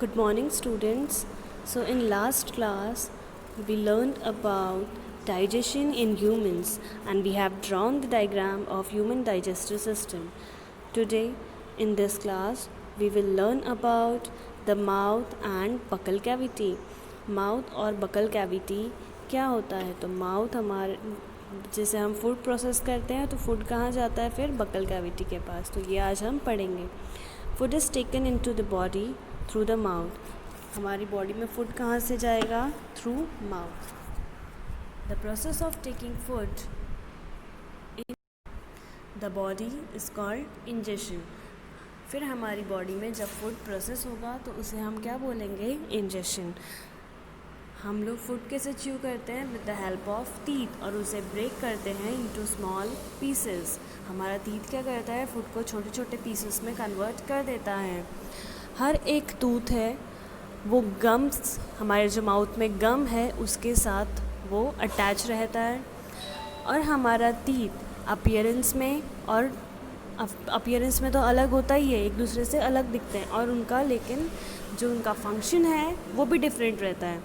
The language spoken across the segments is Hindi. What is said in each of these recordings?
Good morning, students. So, in last class, we learned about digestion in humans and we have drawn the diagram of human digestive system. Today, in this class, we will learn about the mouth and buccal cavity. Mouth और buccal cavity क्या होता है? तो माउथ हमारे जैसे हम फूड प्रोसेस करते हैं तो फूड कहाँ जाता है फिर बकल कैविटी के पास. तो ये आज हम पढ़ेंगे. Food is taken into the body through the mouth. हमारी बॉडी में फूड कहाँ से जाएगा? Through mouth. The process of taking food in the body is called ingestion. फिर हमारी बॉडी में जब फूड प्रोसेस होगा तो उसे हम क्या बोलेंगे? इंजेशन. हम लोग फूड कैसे च्यू करते हैं? With the help of teeth, और उसे ब्रेक करते हैं इनटू स्मॉल पीसेस. हमारा टीथ क्या करता है? फूड को छोटे छोटे पीसेस में कन्वर्ट कर देता है. हर एक टूथ है वो गम्स, हमारे जो माउथ में गम है उसके साथ वो अटैच रहता है. और हमारा टीथ अपीयरेंस में तो अलग होता ही है, एक दूसरे से अलग दिखते हैं, और उनका लेकिन जो उनका फंक्शन है वो भी डिफरेंट रहता है.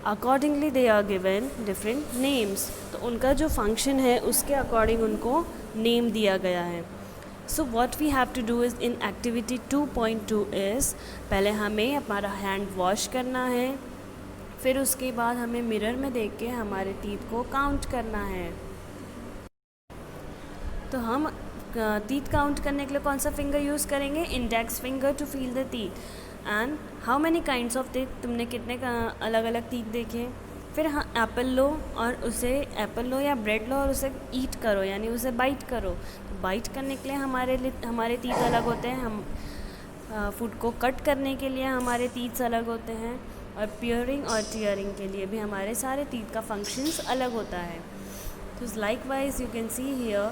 Accordingly they are given different names. तो उनका जो फंक्शन है उसके अकॉर्डिंग उनको नेम दिया गया है. So what we have to do is in activity 2.2 is, पहले हमें हमारा हैंड वॉश करना है. फिर उसके बाद हमें मिरर में देख के हमारे टीथ को काउंट करना है. तो हम टीथ काउंट करने के लिए कौन सा फिंगर यूज़ करेंगे? Index finger to feel the teeth. And how many kinds of teeth, तुमने कितने अलग अलग टीथ देखे? फिर हाँ, एप्पल लो और उसे एप्पल लो या ब्रेड लो और उसे ईट करो, यानी उसे बाइट करो. तो बाइट करने के लिए हमारे टीथ अलग होते हैं. हम फूड को कट करने के लिए हमारे टीथ अलग होते हैं. और पियरिंग और टीयरिंग के लिए भी हमारे सारे टीथ का फंक्शंस अलग होता है. तो likewise you can see here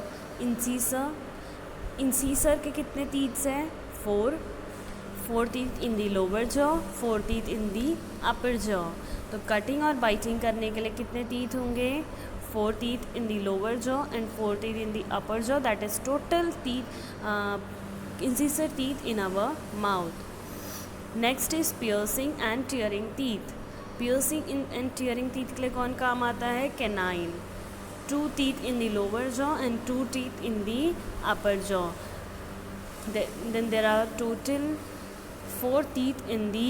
incisor के कितने टीथ्स हैं? 4 teeth in the lower jaw, 4 teeth in the upper jaw. तो कटिंग और बाइटिंग करने के लिए कितने टीथ होंगे? 4 teeth in the lower jaw and 4 teeth in the upper jaw. That is total teeth incisor teeth in our mouth. Next is piercing and tearing teeth. Piercing and tearing teeth के लिए कौन काम आता है? Canine. 2 teeth in the lower jaw and 2 teeth in the upper jaw. Then there are total 4 teeth in the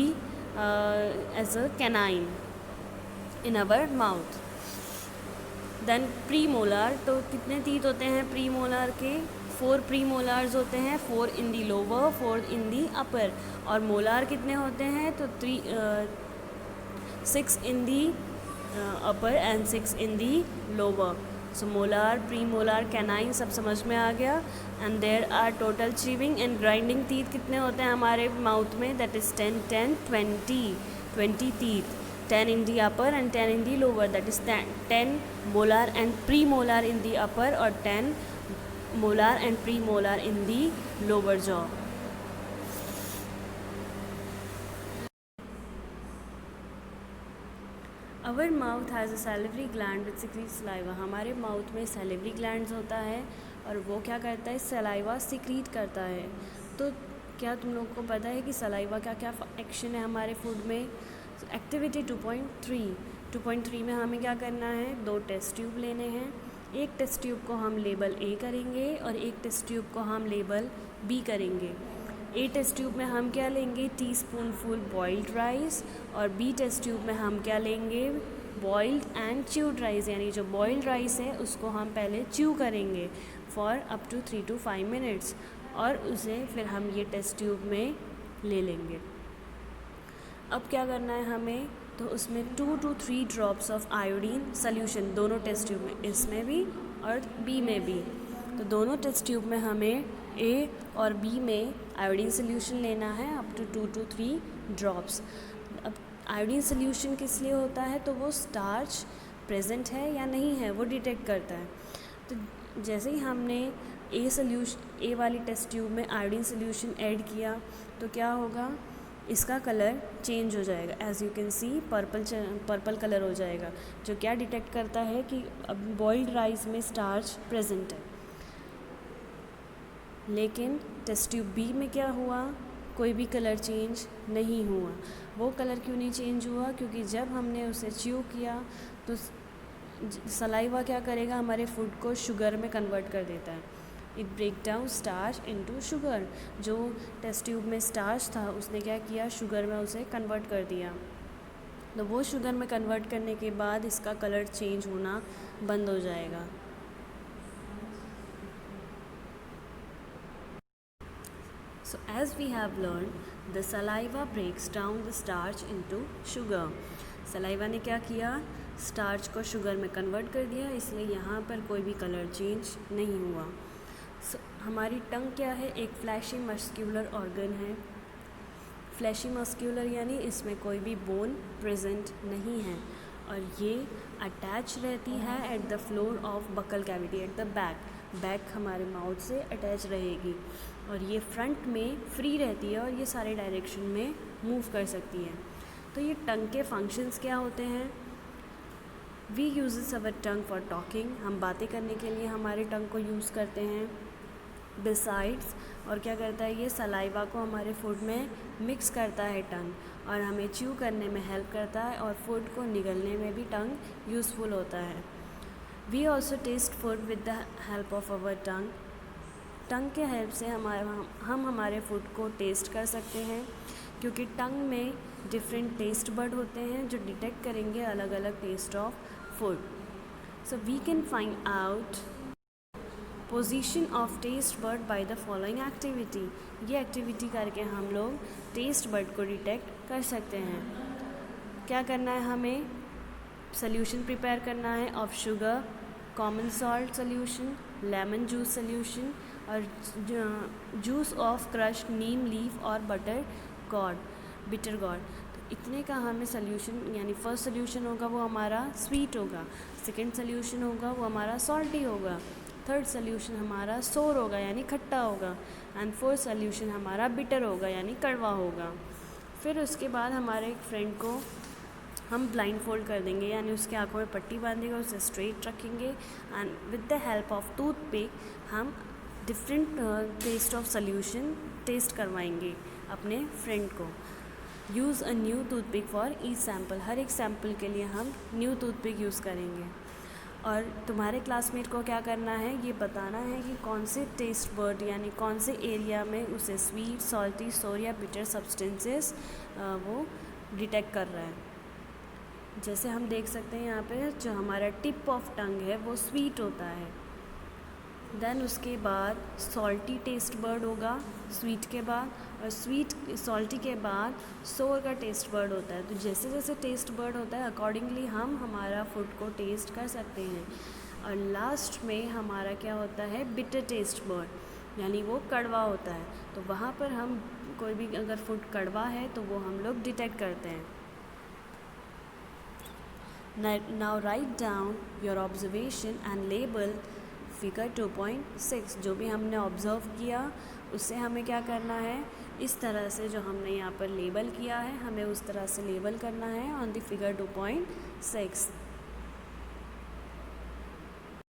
as a canine in our mouth. Then premolar, तो कितने teeth होते हैं premolar के? 4 premolars होते हैं, 4 in the lower, 4 in the upper. और molar कितने होते हैं? तो 6 in the upper and 6 in the lower. So molar, premolar, canine सब समझ में आ गया. And there are total chewing and grinding teeth कितने होते हैं हमारे माउथ में? That is 10, 20 teeth. 10 in the upper and 10 in the lower. That is 10 molar and premolar in the upper और 10 molar and premolar in the lower jaw. Our mouth has a salivary gland which secrete saliva. हमारे माउथ में सैलिवरी ग्लैंड्स होता है और वो क्या करता है? सलाइवा सिक्रीट करता है. तो क्या तुम लोगों को पता है कि सलाइवा का क्या एक्शन है हमारे फूड में? एक्टिविटी 2.3 में हमें क्या करना है? 2 टेस्ट ट्यूब लेने हैं. एक टेस्ट ट्यूब को हम लेबल ए करेंगे और एक टेस्ट ट्यूब को हम लेबल बी करेंगे. ए टेस्ट ट्यूब में हम क्या लेंगे? टीस्पूनफुल बॉइल्ड राइस, और बी टेस्ट ट्यूब में हम क्या लेंगे? Boiled and chewed rice. यानी जो बॉइल्ड राइस है उसको हम पहले च्यू करेंगे for up to 3 to 5 minutes और उसे फिर हम ये टेस्ट ट्यूब में ले लेंगे. अब क्या करना है हमें? तो उसमें 2 to 3 drops of iodine solution, दोनों टेस्ट ट्यूब में, इसमें भी और बी में भी. तो दोनों टेस्ट ट्यूब में हमें ए और बी में आयोडीन सोल्यूशन लेना है अप टू 2 to 3 ड्रॉप्स. अब आयोडीन सोल्यूशन किस लिए होता है? तो वो स्टार्च प्रेजेंट है या नहीं है वो डिटेक्ट करता है. तो जैसे ही हमने ए वाली टेस्ट ट्यूब में आयोडीन सोल्यूशन ऐड किया तो क्या होगा? इसका कलर चेंज हो जाएगा. As you can see purple colour हो जाएगा, जो क्या डिटेक्ट करता है कि अब बॉइल्ड राइस में स्टार्च प्रेजेंट है. लेकिन टेस्ट ट्यूब बी में क्या हुआ? कोई भी कलर चेंज नहीं हुआ। वो कलर क्यों नहीं चेंज हुआ? क्योंकि जब हमने उसे च्यू किया तो सलाइवा क्या करेगा, हमारे फूड को शुगर में कन्वर्ट कर देता है। It break down starch into sugar. जो टेस्ट ट्यूब में स्टार्च था उसने क्या किया, शुगर में उसे कन्वर्ट कर दिया। तो वो शुगर में कन्वर्ट करने के बाद इसका कलर चेंज होना बंद हो जाएगा। So as we have learned, the saliva breaks down the starch into sugar. Saliva ने क्या किया, स्टार्च को शुगर में कन्वर्ट कर दिया, इसलिए यहाँ पर कोई भी कलर चेंज नहीं हुआ। हमारी टंग क्या है, एक फ्लैशी मस्क्यूलर ऑर्गन है। फ्लैशी मस्क्यूलर यानी इसमें कोई भी बोन प्रेजेंट नहीं है और ये अटैच रहती है at the floor of buccal cavity, at the back हमारे माउथ से अटैच रहेगी और ये फ्रंट में फ्री रहती है और ये सारे डायरेक्शन में मूव कर सकती है। तो ये टंग के फंक्शंस क्या होते हैं? We use our tongue for talking, हम बातें करने के लिए हमारे टंग को यूज़ करते हैं। बिसाइड्स, और क्या करता है, ये सलाइवा को हमारे फूड में मिक्स करता है टंग और हमें च्यू करने में हेल्प करता है और फूड को निगलने में भी टंग यूज़फुल होता है। We also taste food with the help of our tongue. Tongue के हेल्प से हम हमारे फूड को टेस्ट कर सकते हैं क्योंकि टंग में डिफरेंट टेस्ट बड होते हैं जो डिटेक्ट करेंगे अलग अलग taste of food. So we can find out position of taste bud by the following activity. ये एक्टिविटी करके हम लोग टेस्ट बर्ड को डिटेक्ट कर सकते हैं। क्या करना है, हमें सोल्यूशन प्रिपेयर करना है of sugar, common salt solution, lemon juice solution और juice of crushed neem leaf और बिटर गॉड। तो इतने का हमें सोल्यूशन, यानी फर्स्ट सोल्यूशन होगा वो हमारा स्वीट होगा, सेकेंड सोल्यूशन होगा वो हमारा सॉल्टी होगा, थर्ड सोल्यूशन हमारा सोर होगा यानी खट्टा होगा एंड फोर्थ सोल्यूशन हमारा बिटर होगा यानी कड़वा होगा। फिर उसके बाद हमारे एक फ्रेंड को हम ब्लाइंड फोल्ड कर देंगे यानी उसके आंखों में पट्टी बांधेंगे, उसे स्ट्रेट रखेंगे and with the help of toothpick हम different taste of solution taste करवाएंगे अपने फ्रेंड को। Use a new toothpick for each sample, हर एक सैम्पल के लिए हम न्यू टूथपिक यूज़ करेंगे। और तुम्हारे क्लासमेट को क्या करना है, ये बताना है कि कौन से टेस्ट बर्ड यानी कौन से एरिया में उसे स्वीट, सॉल्टी, सोर या बिटर सब्सटेंसेस वो डिटेक्ट कर रहा है। जैसे हम देख सकते हैं यहाँ पे जो हमारा टिप ऑफ टंग है वो स्वीट होता है, देन उसके बाद सॉल्टी टेस्ट बर्ड होगा स्वीट के बाद, और स्वीट सॉल्टी के बाद सोर का टेस्ट बर्ड होता है। तो जैसे जैसे टेस्ट बर्ड होता है अकॉर्डिंगली हम हमारा फूड को टेस्ट कर सकते हैं। और लास्ट में हमारा क्या होता है, बिटर टेस्ट बर्ड यानी वो कड़वा होता है। तो वहाँ पर हम कोई भी अगर फूड कड़वा है तो वो हम लोग डिटेक्ट करते हैं। Now write down your observation and label figure 2.6। जो भी हमने ऑब्ज़र्व किया उससे हमें क्या करना है, इस तरह से जो हमने यहाँ पर लेबल किया है हमें उस तरह से लेबल करना है ऑन द फिगर 2.6।